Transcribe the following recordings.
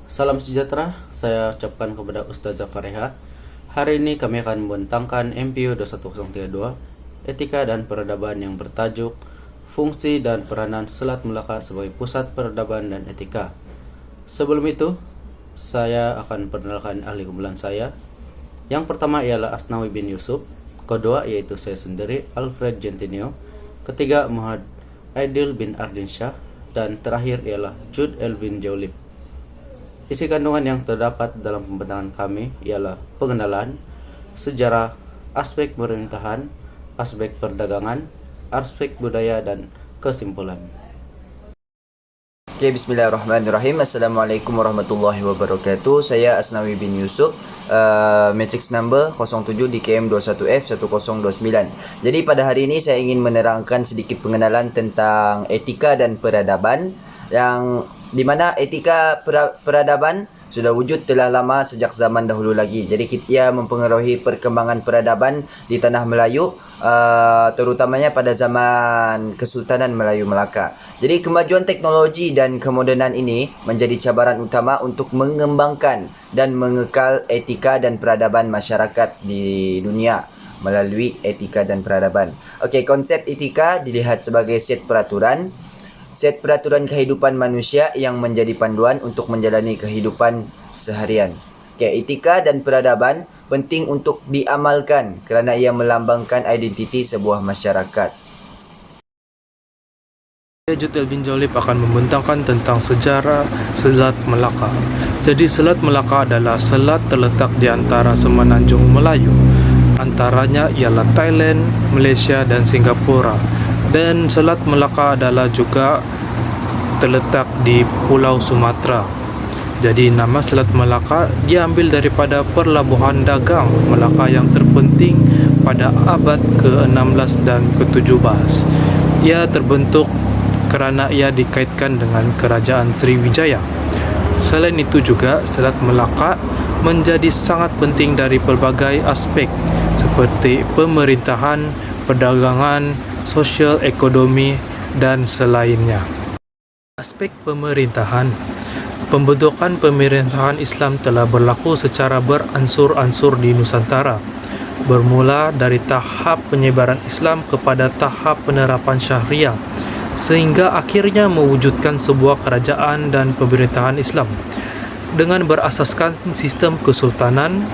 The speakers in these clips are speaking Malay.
Salam sejahtera, saya ucapkan kepada Ustazah Fareha. Hari ini kami akan membentangkan MPU 21032, Etika dan Peradaban yang bertajuk Fungsi dan Peranan Selat Melaka sebagai Pusat Peradaban dan Etika. Sebelum itu, saya akan perkenalkan ahli kumpulan saya. Yang pertama ialah Asnawi bin Yusuf, kedua yaitu saya sendiri, Alfred Gentinio, ketiga Muhammad Aidil bin Ardinsyah, dan terakhir ialah Jude Elvin Jaulib. Isi kandungan yang terdapat dalam pembentangan kami ialah pengenalan, sejarah, aspek pemerintahan, aspek perdagangan, aspek budaya, dan kesimpulan. Okay, bismillahirrahmanirrahim. Assalamualaikum warahmatullahi wabarakatuh. Saya Asnawi bin Yusuf, matrix number 07 DKM 21F 1029. Jadi pada hari ini saya ingin menerangkan sedikit pengenalan tentang etika dan peradaban, yang di mana etika peradaban sudah wujud telah lama sejak zaman dahulu lagi. Jadi ia mempengaruhi perkembangan peradaban di tanah Melayu, terutamanya pada zaman Kesultanan Melayu Melaka. Jadi kemajuan teknologi dan kemodenan ini menjadi cabaran utama untuk mengembangkan dan mengekal etika dan peradaban masyarakat di dunia melalui etika dan peradaban. Okey, konsep etika dilihat sebagai set peraturan kehidupan manusia yang menjadi panduan untuk menjalani kehidupan seharian. Okay, etika dan peradaban penting untuk diamalkan kerana ia melambangkan identiti sebuah masyarakat. Jude Elvin Jaulib akan membentangkan tentang sejarah Selat Melaka. Jadi Selat Melaka adalah selat terletak di antara semenanjung Melayu. Antaranya ialah Thailand, Malaysia dan Singapura. Dan Selat Melaka adalah juga terletak di Pulau Sumatera. Jadi nama Selat Melaka diambil daripada perlabuhan dagang Melaka yang terpenting pada abad ke-16 dan ke-17. Ia terbentuk kerana ia dikaitkan dengan kerajaan Sriwijaya. Selain itu juga Selat Melaka menjadi sangat penting dari pelbagai aspek seperti pemerintahan, perdagangan, sosial, ekonomi, dan selainnya. Aspek pemerintahan. Pembentukan pemerintahan Islam telah berlaku secara beransur-ansur di Nusantara, bermula dari tahap penyebaran Islam kepada tahap penerapan Syariah, sehingga akhirnya mewujudkan sebuah kerajaan dan pemerintahan Islam. Dengan berasaskan sistem kesultanan,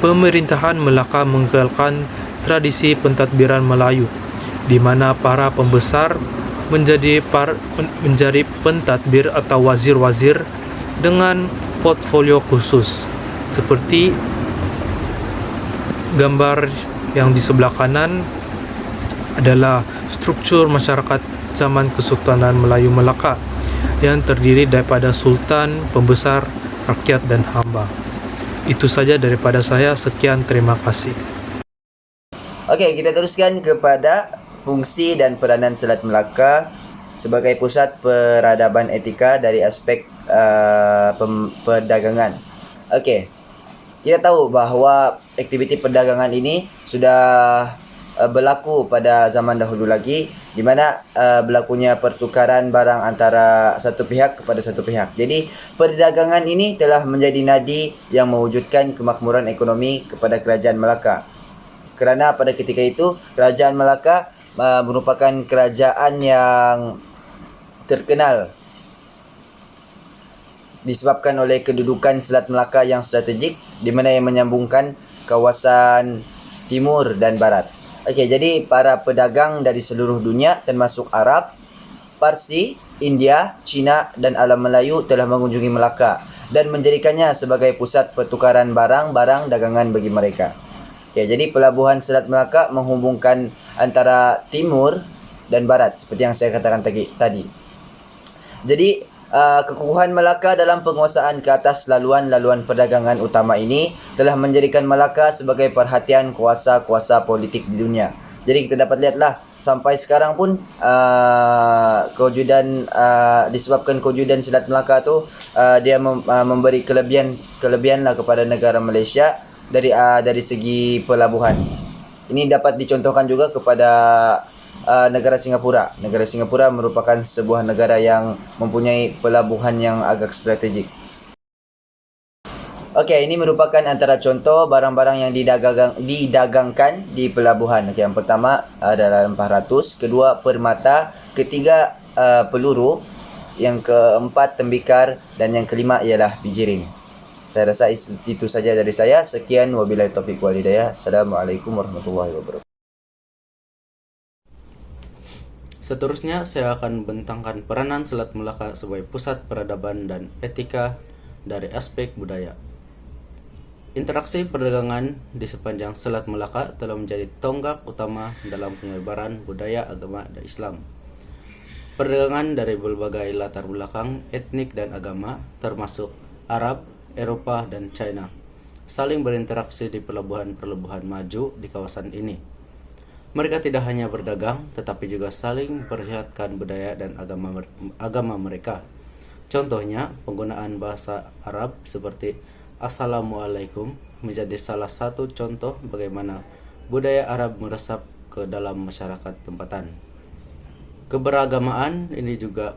pemerintahan Melaka mengekalkan tradisi pentadbiran Melayu, di mana para pembesar menjadi pentadbir atau wazir-wazir dengan portfolio khusus. Seperti gambar yang di sebelah kanan adalah struktur masyarakat zaman Kesultanan Melayu Melaka yang terdiri daripada sultan, pembesar, rakyat dan hamba. Itu saja daripada saya. Sekian, terima kasih. Okey, kita teruskan kepada fungsi dan peranan Selat Melaka sebagai pusat peradaban etika dari aspek perdagangan. Okey, kita tahu bahawa aktiviti perdagangan ini sudah berlaku pada zaman dahulu lagi, di mana berlakunya pertukaran barang antara satu pihak kepada satu pihak. Jadi perdagangan ini telah menjadi nadi yang mewujudkan kemakmuran ekonomi kepada kerajaan Melaka. Kerana pada ketika itu kerajaan Melaka merupakan kerajaan yang terkenal disebabkan oleh kedudukan Selat Melaka yang strategik, di mana yang menyambungkan kawasan timur dan barat. Okey, jadi para pedagang dari seluruh dunia termasuk Arab, Parsi, India, Cina dan alam Melayu telah mengunjungi Melaka dan menjadikannya sebagai pusat pertukaran barang-barang dagangan bagi mereka. Okay, jadi pelabuhan Selat Melaka menghubungkan antara timur dan barat seperti yang saya katakan tadi. Jadi kekukuhan Melaka dalam penguasaan ke atas laluan-laluan perdagangan utama ini telah menjadikan Melaka sebagai perhatian kuasa-kuasa politik di dunia. Jadi kita dapat lihatlah sampai sekarang pun disebabkan kewujudan Selat Melaka tu dia memberi kelebihan lah kepada negara Malaysia dari segi pelabuhan. Ini dapat dicontohkan juga kepada negara Singapura. Negara Singapura merupakan sebuah negara yang mempunyai pelabuhan yang agak strategik. Okey, ini merupakan antara contoh barang-barang yang didagangkan di pelabuhan. Okey, yang pertama adalah 400, kedua permata, ketiga peluru, yang keempat tembikar dan yang kelima ialah bijiring. Saya rasa itu saja dari saya. Sekian, wabillahi taufiq wal hidayah. Assalamualaikum warahmatullahi wabarakatuh. Seterusnya, saya akan membentangkan peranan Selat Melaka sebagai pusat peradaban dan etika dari aspek budaya. Interaksi perdagangan di sepanjang Selat Melaka telah menjadi tonggak utama dalam penyebaran budaya agama dan Islam. Perdagangan dari berbagai latar belakang etnik dan agama, termasuk Arab, Eropa, dan China, saling berinteraksi di pelabuhan-pelabuhan maju di kawasan ini. Mereka tidak hanya berdagang, tetapi juga saling memperlihatkan budaya dan agama mereka. Contohnya, penggunaan bahasa Arab seperti Assalamualaikum menjadi salah satu contoh bagaimana budaya Arab meresap ke dalam masyarakat tempatan. Keberagamaan ini juga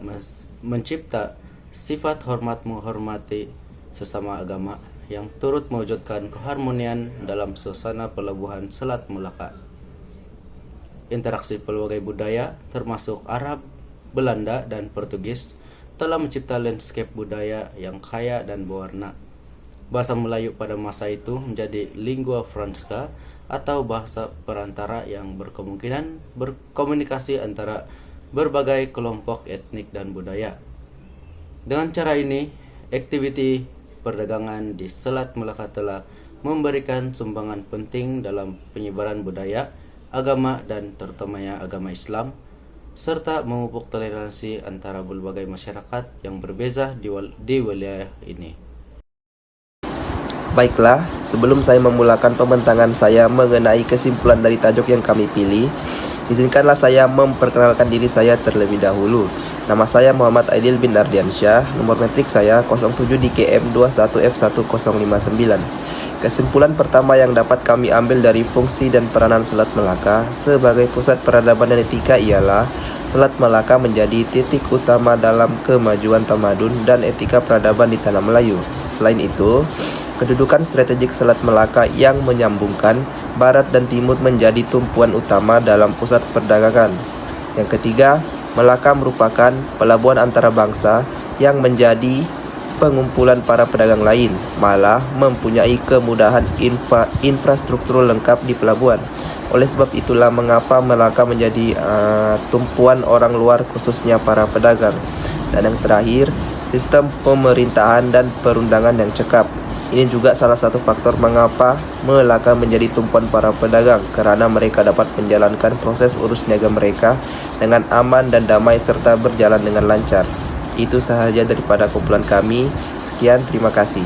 mencipta sifat hormat menghormati sesama agama yang turut mewujudkan keharmonian dalam suasana pelabuhan Selat Melaka. Interaksi pelbagai budaya termasuk Arab, Belanda, dan Portugis telah mencipta landscape budaya yang kaya dan berwarna. Bahasa Melayu pada masa itu menjadi lingua franca atau bahasa perantara yang berkemungkinan berkomunikasi antara berbagai kelompok etnik dan budaya. Dengan cara ini, aktiviti perdagangan di Selat Melaka telah memberikan sumbangan penting dalam penyebaran budaya, agama, dan terutamanya agama Islam, serta memupuk toleransi antara berbagai masyarakat yang berbeza di wilayah ini. Baiklah, sebelum saya memulakan pembentangan saya mengenai kesimpulan dari tajuk yang kami pilih, izinkanlah saya memperkenalkan diri saya terlebih dahulu. Nama saya Muhammad Aidil bin Ardiansyah, nomor metrik saya 07 DKM 21F1059. Kesimpulan pertama yang dapat kami ambil dari fungsi dan peranan Selat Melaka sebagai pusat peradaban dan etika ialah Selat Melaka menjadi titik utama dalam kemajuan tamadun dan etika peradaban di Tanah Melayu. Selain itu, kedudukan strategik Selat Melaka yang menyambungkan Barat dan Timur menjadi tumpuan utama dalam pusat perdagangan. Yang ketiga, Melaka merupakan pelabuhan antara bangsa yang menjadi pengumpulan para pedagang lain, malah mempunyai kemudahan infrastruktur lengkap di pelabuhan. Oleh sebab itulah mengapa Melaka menjadi tumpuan orang luar khususnya para pedagang. Dan yang terakhir, sistem pemerintahan dan perundangan yang cekap. Ini juga salah satu faktor mengapa Melaka menjadi tumpuan para pedagang, karena mereka dapat menjalankan proses urus niaga mereka dengan aman dan damai serta berjalan dengan lancar. Itu sahaja daripada kumpulan kami. Sekian, terima kasih.